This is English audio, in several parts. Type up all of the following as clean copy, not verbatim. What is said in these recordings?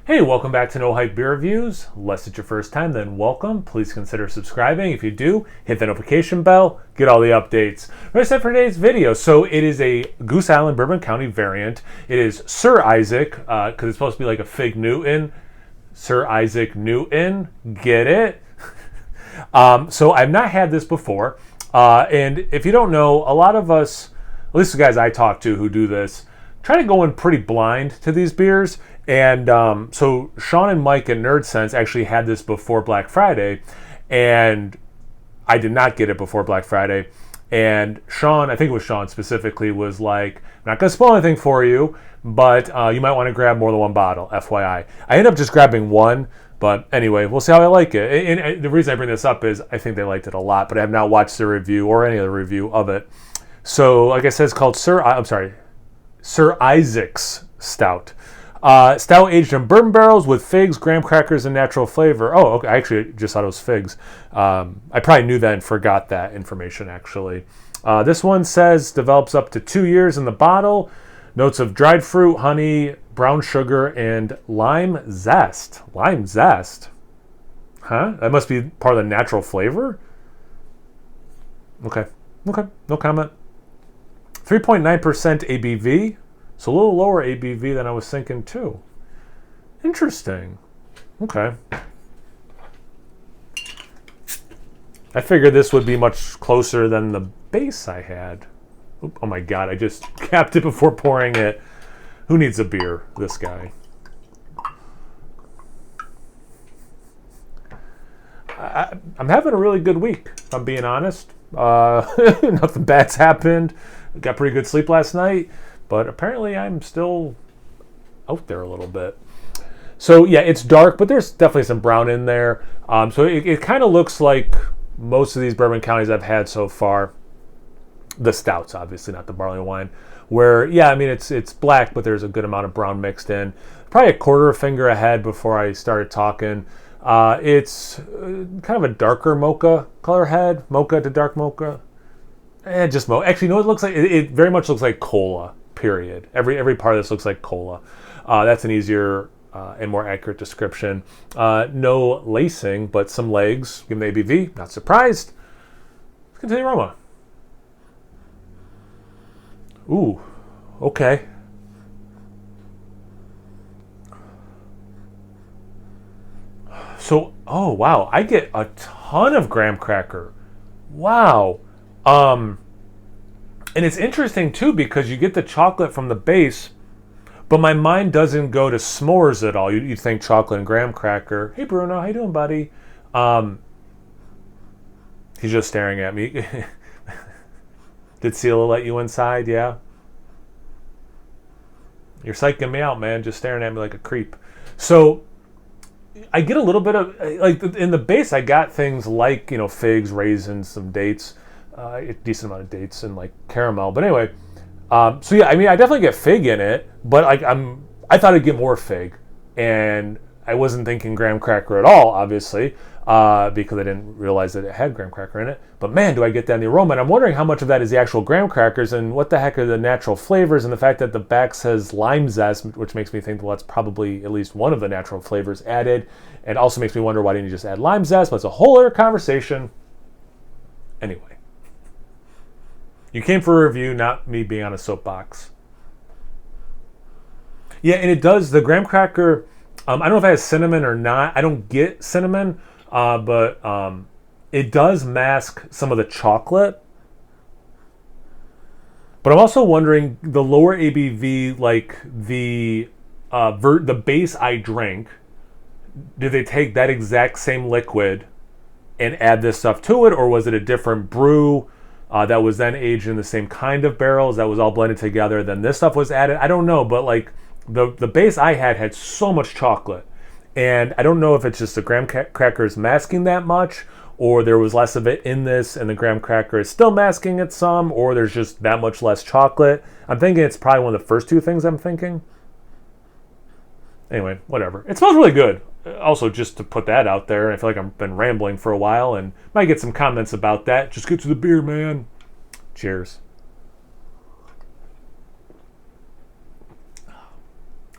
Hey, welcome back to No Hype Beer Reviews. Unless it's your first time, then welcome. Please consider subscribing. If you do, hit the notification bell, get all the updates. We're set for today's video. So it is a Goose Island Bourbon County variant. It is Sir Isaac, because it's supposed to be like a Fig Newton. Sir Isaac Newton, get it? So I've not had this before. And if you don't know, a lot of us, at least the guys I talk to who do this, try to go in pretty blind to these beers. And so Sean and Mike at Nerd Sense actually had this before Black Friday, and I did not get it before Black Friday. And Sean, I think it was Sean specifically, was like, I'm not going to spoil anything for you, but you might want to grab more than one bottle, FYI. I ended up just grabbing one, but anyway, we'll see how I like it. And the reason I bring this up is I think they liked it a lot, but I have not watched the review or any other review of it. So, like I said, it's called Sir Isaac's Stout. Stout aged in bourbon barrels with figs, graham crackers, and natural flavor. Oh, okay. I actually just thought it was figs. I probably knew that and forgot that information, actually. This one says develops up to 2 years in the bottle. Notes of dried fruit, honey, brown sugar, and lime zest. Lime zest? Huh? That must be part of the natural flavor? Okay. No comment. 3.9% ABV. So a little lower ABV than I was thinking too. Interesting. Okay. I figured this would be much closer than the base I had. Oh my god, I just capped it before pouring it. Who needs a beer? This guy. I'm having a really good week, if I'm being honest. Nothing bad's happened. Got pretty good sleep last night. But apparently I'm still out there a little bit. So yeah, it's dark, but there's definitely some brown in there. So it kind of looks like most of these bourbon counties I've had so far. The stouts, obviously, not the barley wine. Where, yeah, I mean, it's black, but there's a good amount of brown mixed in. Probably a quarter finger ahead before I started talking. It's kind of a darker mocha color head. Mocha to dark mocha. Just mocha. Actually, no, it looks like, it very much looks like cola. Period. Every part of this looks like cola. That's an easier and more accurate description. No lacing, but some legs. Give them the ABV. Not surprised. Let's continue the aroma. Ooh, okay. So, oh wow, I get a ton of graham cracker. Wow. And it's interesting too because you get the chocolate from the base, but my mind doesn't go to s'mores at all. You'd think chocolate and graham cracker. Hey Bruno, how you doing, buddy? He's just staring at me. Did Sela let you inside? Yeah. You're psyching me out, man. Just staring at me like a creep. So I get a little bit of, like, in the base I got things like, figs, raisins, some dates. A decent amount of dates and like caramel, but anyway. So yeah, I mean, I definitely get fig in it, but I thought I'd get more fig, and I wasn't thinking graham cracker at all, obviously, because I didn't realize that it had graham cracker in it. But man, do I get that in the aroma? And I'm wondering how much of that is the actual graham crackers, and what the heck are the natural flavors, and the fact that the back says lime zest, which makes me think, well, that's probably at least one of the natural flavors added, and also makes me wonder why didn't you just add lime zest? But it's a whole other conversation. Anyway. You came for a review, not me being on a soapbox. Yeah, and it does, the graham cracker, I don't know if it has cinnamon or not. I don't get cinnamon, but it does mask some of the chocolate. But I'm also wondering, the lower ABV, like the base I drank, did they take that exact same liquid and add this stuff to it, or was it a different brew? That was then aged in the same kind of barrels that was all blended together, then this stuff was added. I don't know, but like the base I had so much chocolate, and I don't know if it's just the graham crackers masking that much, or there was less of it in this and the graham cracker is still masking it some, or there's just that much less chocolate. I'm thinking it's probably one of the first two things I'm thinking. Anyway, whatever. It smells really good. Also, just to put that out there, I feel like I've been rambling for a while and might get some comments about that. Just get to the beer, man. Cheers.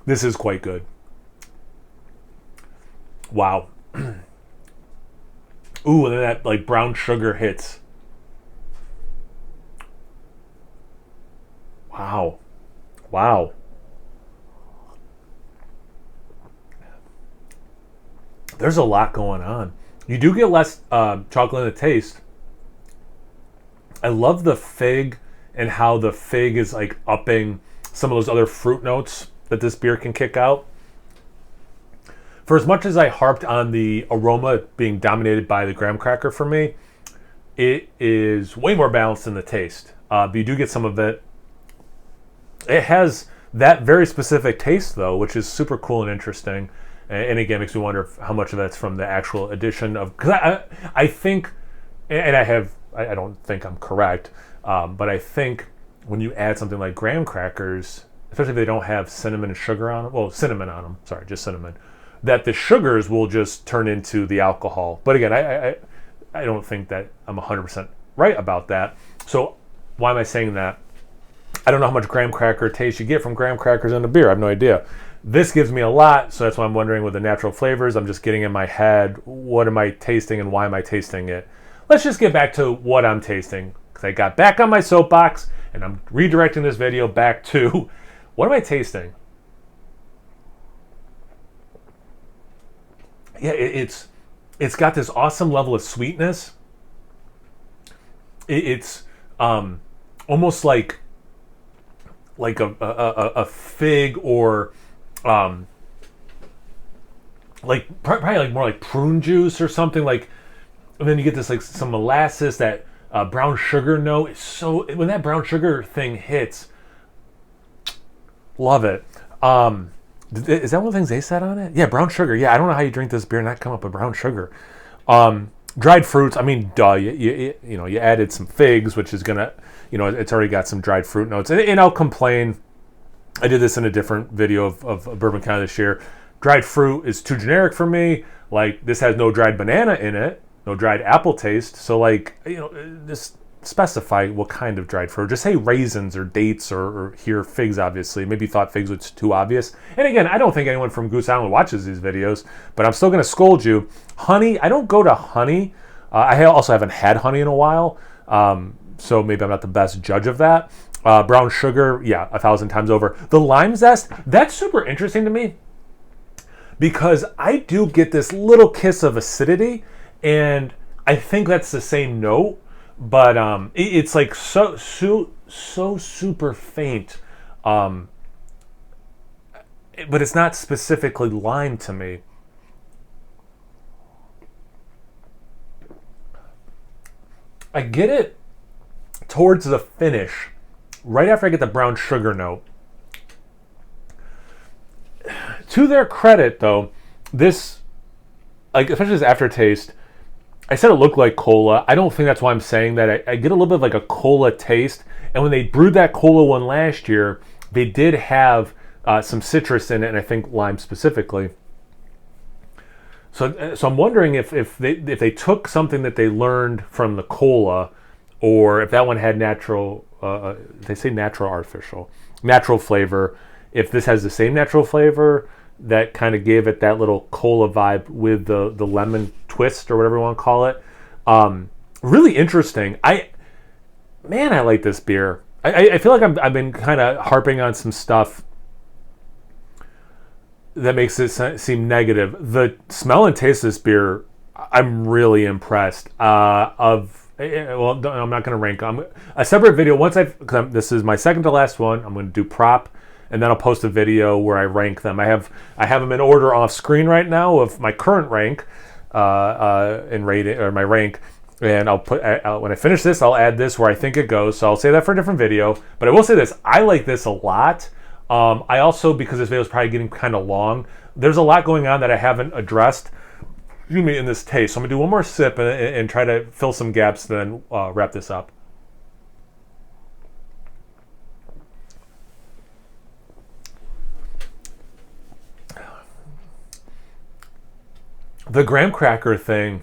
This is quite good. Wow. Ooh, and then that like brown sugar hits. Wow. Wow. There's a lot going on. You do get less chocolate in the taste. I love the fig and how the fig is like upping some of those other fruit notes that this beer can kick out. For as much as I harped on the aroma being dominated by the graham cracker for me, it is way more balanced in the taste. But you do get some of it. It has that very specific taste though, which is super cool and interesting. And again, makes me wonder how much of that's from the actual addition of, because I think, and I don't think I'm correct, but I think when you add something like graham crackers, especially if they don't have cinnamon and sugar on them, well, cinnamon on them, sorry, just cinnamon, that the sugars will just turn into the alcohol. But again, I don't think that I'm 100% right about that. So why am I saying that? I don't know how much graham cracker taste you get from graham crackers in a beer. I have no idea. This gives me a lot, so that's why I'm wondering with the natural flavors, I'm just getting in my head, what am I tasting and why am I tasting it? Let's just get back to what I'm tasting, because I got back on my soapbox, and I'm redirecting this video back to, what am I tasting? Yeah, it's got this awesome level of sweetness. It's almost like a fig or like probably like more like prune juice or something, like, and then you get this like some molasses, that brown sugar note. It's so, when that brown sugar thing hits, love it. Is that one of the things they said on it? Yeah, brown sugar. Yeah, I don't know how you drink this beer and not come up with brown sugar. Dried fruits. I mean, duh. You added some figs, which is gonna, it's already got some dried fruit notes. And I'll complain. I did this in a different video of Bourbon County this year. Dried fruit is too generic for me. Like, this has no dried banana in it, no dried apple taste. So, like, just specify what kind of dried fruit. Just say raisins or dates or here figs, obviously. Maybe you thought figs was too obvious. And again, I don't think anyone from Goose Island watches these videos, but I'm still going to scold you. Honey, I don't go to honey. I also haven't had honey in a while, so maybe I'm not the best judge of that. Brown sugar, yeah, 1,000 times over. The lime zest, that's super interesting to me because I do get this little kiss of acidity, and I think that's the same note, but it's like so super faint, but it's not specifically lime to me. I get it towards the finish, right after I get the brown sugar note. To their credit, though, this, like, especially this aftertaste, I said it looked like cola. I don't think that's why I'm saying that. I get a little bit of like a cola taste. And when they brewed that cola one last year, they did have some citrus in it, and I think lime specifically. So I'm wondering if they took something that they learned from the cola, or if that one had natural, they say natural, artificial, natural flavor. If this has the same natural flavor that kind of gave it that little cola vibe with the lemon twist or whatever you want to call it. Really interesting. I like this beer. I feel like I've been kind of harping on some stuff that makes it seem negative. The smell and taste of this beer, I'm really impressed. Well, I'm not going to rank them. A separate video, this is my second to last one, I'm going to do prop, and then I'll post a video where I rank them. I have them in order off screen right now of my current rank, in rating, or my rank, and I'll put, when I finish this, I'll add this where I think it goes, so I'll say that for a different video. But I will say this, I like this a lot. I also, because this video is probably getting kind of long, there's a lot going on that I haven't addressed in this taste. So I'm going to do one more sip and try to fill some gaps, then wrap this up. The graham cracker thing,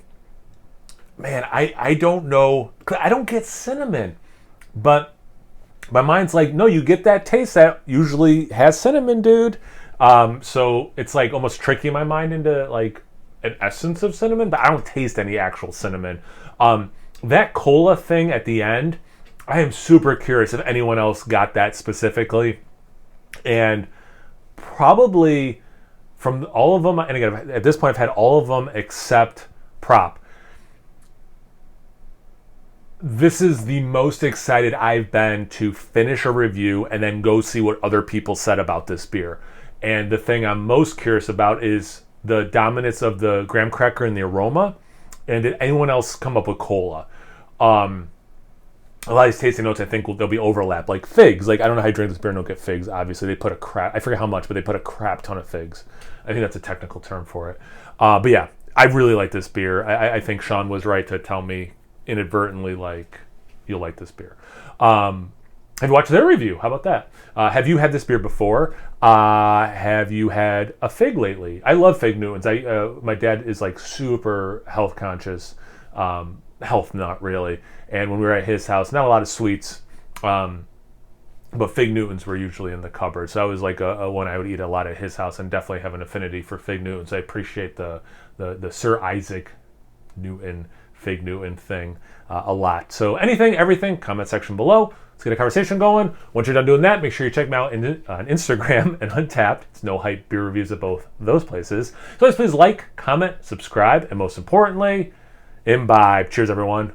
man, I don't know. I don't get cinnamon, but my mind's like, no, you get that taste that usually has cinnamon, dude. So it's like almost tricking my mind into like an essence of cinnamon, but I don't taste any actual cinnamon. That cola thing at the end, I am super curious if anyone else got that specifically. And probably from all of them, and again, at this point I've had all of them except Prop. This is the most excited I've been to finish a review and then go see what other people said about this beer. And the thing I'm most curious about is the dominance of the graham cracker and the aroma. And did anyone else come up with cola? A lot of these tasting notes, I think, there'll be overlap. Like figs. Like, I don't know how you drink this beer and don't get figs. Obviously, they put a crap, I forget how much, but they put a crap ton of figs. I think that's a technical term for it. But yeah, I really like this beer. I think Sean was right to tell me inadvertently, like, you'll like this beer. Have you watched their review? How about that? Have you had this beer before? Have you had a fig lately? I love Fig Newtons. My dad is like super health conscious. Health, not really. And when we were at his house, not a lot of sweets, but Fig Newtons were usually in the cupboard. So I was like a one I would eat a lot at his house, and definitely have an affinity for Fig Newtons. I appreciate the Sir Isaac Newton Fig Newton thing a lot. So anything, everything, comment section below. Let's get a conversation going. Once you're done doing that, make sure you check me out on Instagram and Untapped. It's No Hype Beer Reviews at both those places. So please like, comment, subscribe, and most importantly, imbibe. Cheers, everyone.